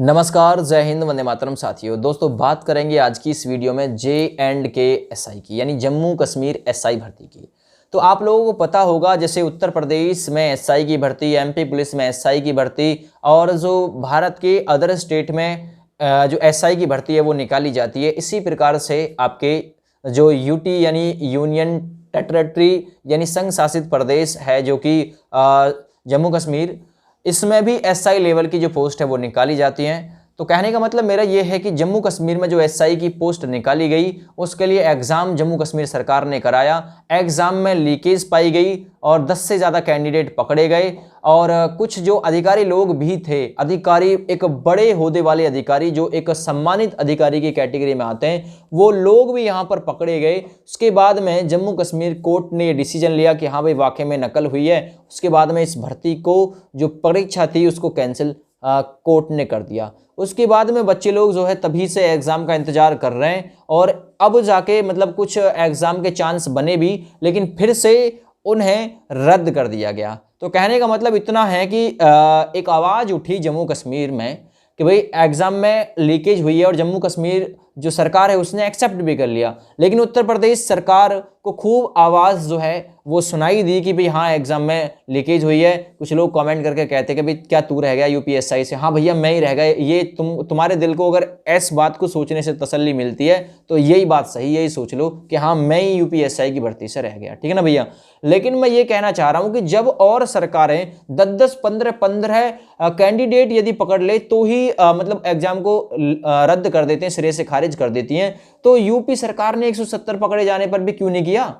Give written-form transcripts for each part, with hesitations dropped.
नमस्कार, जय हिंद, वंदे मातरम। साथियों दोस्तों, बात करेंगे आज की इस वीडियो में J&K SI की, यानी जम्मू कश्मीर SI भर्ती की। तो आप लोगों को पता होगा, जैसे उत्तर प्रदेश में SI की भर्ती, MP पुलिस में SI की भर्ती और जो भारत के अदर स्टेट में जो SI की भर्ती है वो निकाली जाती है। इसी प्रकार से आपके जो UT यानी यूनियन टेरिटरी यानी संघ शासित प्रदेश है, जो कि जम्मू कश्मीर, इसमें भी SI लेवल की जो पोस्ट है वो निकाली जाती हैं। तो कहने का मतलब मेरा ये है कि जम्मू कश्मीर में जो SI की पोस्ट निकाली गई उसके लिए एग्ज़ाम जम्मू कश्मीर सरकार ने कराया। एग्ज़ाम में लीकेज पाई गई और 10 से ज़्यादा कैंडिडेट पकड़े गए और कुछ जो अधिकारी लोग भी थे, अधिकारी एक बड़े होदे वाले अधिकारी जो एक सम्मानित अधिकारी की कैटेगरी में आते हैं, वो लोग भी यहाँ पर पकड़े गए। उसके बाद में जम्मू कश्मीर कोर्ट ने ये डिसीजन लिया कि हाँ भाई वाकई में नकल हुई है। उसके बाद में इस भर्ती को जो परीक्षा थी उसको कैंसिल कोर्ट ने कर दिया। उसके बाद में बच्चे लोग जो है तभी से एग्ज़ाम का इंतज़ार कर रहे हैं और अब जाके मतलब कुछ एग्ज़ाम के चांस बने भी, लेकिन फिर से उन्हें रद्द कर दिया गया। तो कहने का मतलब इतना है कि एक आवाज़ उठी जम्मू कश्मीर में कि भाई एग्ज़ाम में लीकेज हुई है और जम्मू कश्मीर जो सरकार है उसने एक्सेप्ट भी कर लिया, लेकिन उत्तर प्रदेश सरकार को खूब आवाज़ जो है वो सुनाई दी कि भाई हाँ एग्ज़ाम में लीकेज हुई है। कुछ लोग कमेंट करके कहते कि भाई क्या तू रह गया UPSI से? हाँ भैया मैं ही रह गया। ये तुम्हारे दिल को अगर इस बात को सोचने से तसल्ली मिलती है तो यही बात सही, यही सोच लो कि हाँ मैं ही UPSI की भर्ती से रह गया, ठीक है ना भैया। लेकिन मैं ये कहना चाह रहा हूँ कि जब और सरकारें 10-10, 15-15 कैंडिडेट यदि पकड़ ले तो ही मतलब एग्जाम को रद्द कर देते हैं, सिरे से खारिज कर देती हैं, तो यूपी सरकार ने 170 पकड़े जाने पर भी क्यों नहीं किया?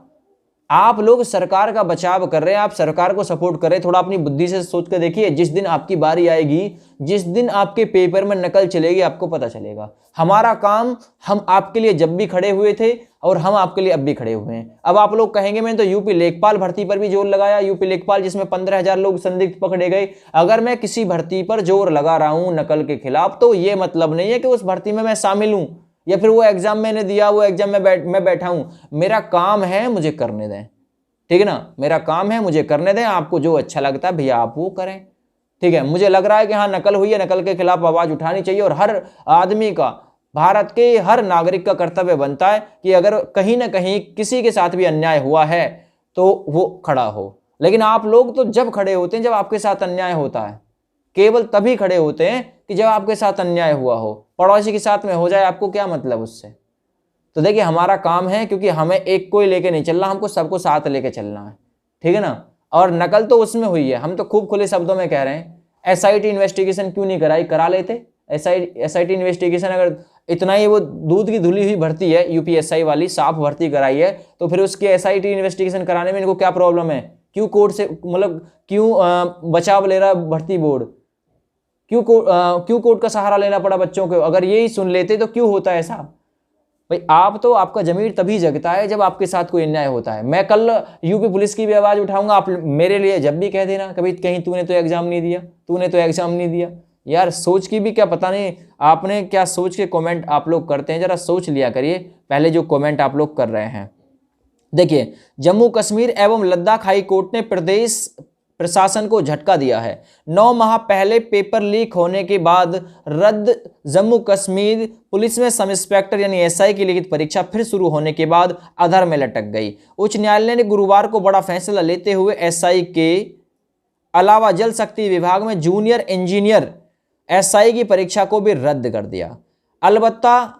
आप लोग सरकार का बचाव कर रहे हैं, आप सरकार को सपोर्ट कर रहे हैं। थोड़ा अपनी बुद्धि से सोच कर देखिए, जिस दिन आपकी बारी आएगी, जिस दिन आपके पेपर में नकल चलेगी, आपको पता चलेगा। हमारा काम, हम आपके लिए जब भी खड़े हुए थे और हम आपके लिए अब भी खड़े हुए हैं। अब आप लोग कहेंगे मैंने तो यूपी लेखपाल भर्ती पर भी जोर लगाया, यूपी लेखपाल जिसमें 15,000 लोग संदिग्ध पकड़े गए। अगर मैं किसी भर्ती पर जोर लगा रहा हूं नकल के खिलाफ, तो यह मतलब नहीं है कि उस भर्ती में मैं शामिल हूं या फिर वो एग्जाम मैंने दिया, वो एग्जाम में मैं बैठा हूं। मेरा काम है, मुझे करने दें, ठीक है ना। मेरा काम है, मुझे करने दें। आपको जो अच्छा लगता है भैया आप वो करें, ठीक है। मुझे लग रहा है कि हाँ नकल हुई है, नकल के खिलाफ आवाज उठानी चाहिए और हर आदमी का, भारत के हर नागरिक का कर्तव्य बनता है कि अगर कहीं ना कहीं किसी के साथ भी अन्याय हुआ है तो वो खड़ा हो। लेकिन आप लोग तो जब खड़े होते हैं जब आपके साथ अन्याय होता है, केवल तभी खड़े होते हैं कि जब आपके साथ अन्याय हुआ हो। पड़ोसी के साथ में हो जाए आपको क्या मतलब उससे? तो देखिए हमारा काम है, क्योंकि हमें एक को ही लेके नहीं चलना, हमको सबको साथ लेके चलना है, ठीक है ना। और नकल तो उसमें हुई है, हम तो खूब खुले शब्दों में कह रहे हैं। SIT इन्वेस्टिगेशन क्यों नहीं कराई? करा लेते। SIT इन्वेस्टिगेशन अगर इतना ही वो दूध की धुली हुई भर्ती है, UPSI वाली साफ भर्ती कराई है, तो फिर उसकी SIT इन्वेस्टिगेशन कराने में इनको क्या प्रॉब्लम है? क्यों कोर्ट से मतलब क्यों बचाव ले रहा है भर्ती बोर्ड? क्यों कोर्ट का सहारा लेना पड़ा बच्चों को? अगर यही सुन लेते तो क्यों होता है ऐसा? भाई आप तो, आपका जमीर तभी जगता है जब आपके साथ कोई अन्याय होता है। मैं कल यूपी पुलिस की भी आवाज उठाऊंगा, आप मेरे लिए जब भी कह देना कभी कहीं तूने तो एग्जाम नहीं दिया, तूने तो एग्जाम नहीं दिया। यार सोच की भी क्या पता नहीं आपने क्या सोच के कमेंट आप लोग करते हैं, जरा सोच लिया करिए पहले जो कमेंट आप लोग कर रहे हैं। देखिए, जम्मू कश्मीर एवं लद्दाख हाई कोर्ट ने प्रदेश प्रशासन को झटका दिया है। 9 माह पहले पेपर लीक होने के बाद रद्द जम्मू कश्मीर पुलिस में सब इंस्पेक्टर यानी SI की लिखित परीक्षा फिर शुरू होने के बाद अधर में लटक गई। उच्च न्यायालय ने गुरुवार को बड़ा फैसला लेते हुए SI के अलावा जल शक्ति विभाग में जूनियर इंजीनियर SI की परीक्षा को भी रद्द कर दिया। अलबत्ता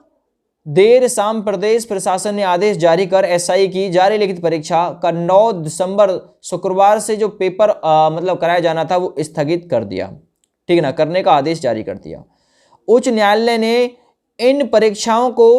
देर शाम प्रदेश प्रशासन ने आदेश जारी कर SI की जारी लिखित परीक्षा का 9 दिसंबर शुक्रवार से जो पेपर मतलब कराया जाना था वो स्थगित कर दिया, ठीक है ना, करने का आदेश जारी कर दिया। उच्च न्यायालय ने इन परीक्षाओं को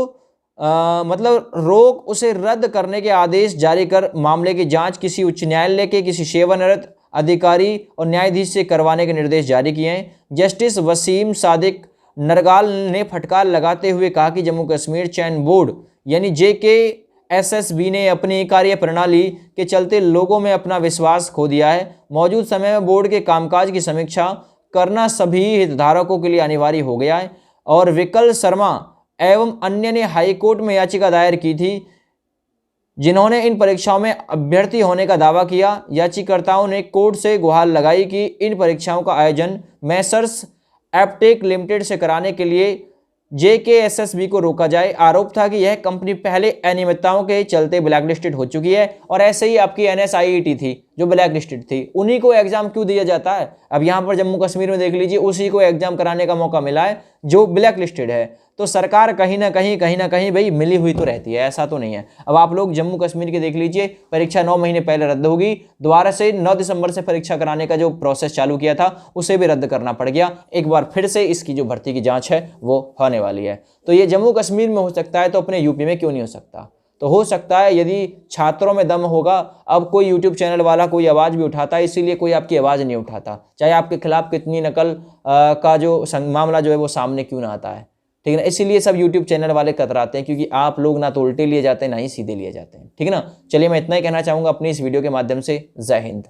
मतलब रोक उसे रद्द करने के आदेश जारी कर मामले की जांच किसी उच्च न्यायालय के किसी सेवानिवृत्त अधिकारी और न्यायाधीश से करवाने के निर्देश जारी किए हैं। जस्टिस वसीम सादिक नरगाल ने फटकार लगाते हुए कहा कि जम्मू कश्मीर चयन बोर्ड यानी JKSSB ने अपनी कार्य प्रणाली के चलते लोगों में अपना विश्वास खो दिया है। मौजूद समय में बोर्ड के कामकाज की समीक्षा करना सभी हितधारकों के लिए अनिवार्य हो गया है। और विकल शर्मा एवं अन्य ने हाईकोर्ट में याचिका दायर की थी जिन्होंने इन परीक्षाओं में अभ्यर्थी होने का दावा किया। याचिकाकर्ताओं ने कोर्ट से गुहार लगाई कि इन परीक्षाओं का आयोजन मैसर्स एपटेक लिमिटेड से कराने के लिए JKSSB को रोका जाए। आरोप था कि यह कंपनी पहले अनियमितताओं के चलते ब्लैकलिस्टेड हो चुकी है और ऐसे ही आपकी NSIET थी जो ब्लैकलिस्टेड थी, उन्हीं को एग्जाम क्यों दिया जाता है। अब यहां पर जम्मू कश्मीर में देख लीजिए, उसी को एग्जाम कराने का मौका मिला है जो ब्लैकलिस्टेड है। तो सरकार कहीं ना कहीं भाई मिली हुई तो रहती है, ऐसा तो नहीं है। अब आप लोग जम्मू कश्मीर के देख लीजिए, परीक्षा 9 महीने पहले रद्द होगी, दोबारा से 9 दिसंबर से परीक्षा कराने का जो प्रोसेस चालू किया था उसे भी रद्द करना पड़ गया। एक बार फिर से इसकी जो भर्ती की जांच है वो होने वाली है। तो ये जम्मू कश्मीर में हो सकता है, तो अपने यूपी में क्यों नहीं हो सकता। तो हो सकता है यदि छात्रों में दम होगा, अब कोई यूट्यूब चैनल वाला कोई आवाज़ भी उठाता है, इसीलिए कोई आपकी आवाज़ नहीं उठाता, चाहे आपके खिलाफ कितनी नकल का जो मामला जो है वो सामने क्यों ना आता है, ठीक है ना। इसीलिए सब यूट्यूब चैनल वाले कतराते हैं, क्योंकि आप लोग ना तो उल्टे लिए जाते हैं ना ही सीधे लिए जाते हैं, ठीक है ना। चलिए मैं इतना ही कहना चाहूँगा अपनी इस वीडियो के माध्यम से। जय हिंद।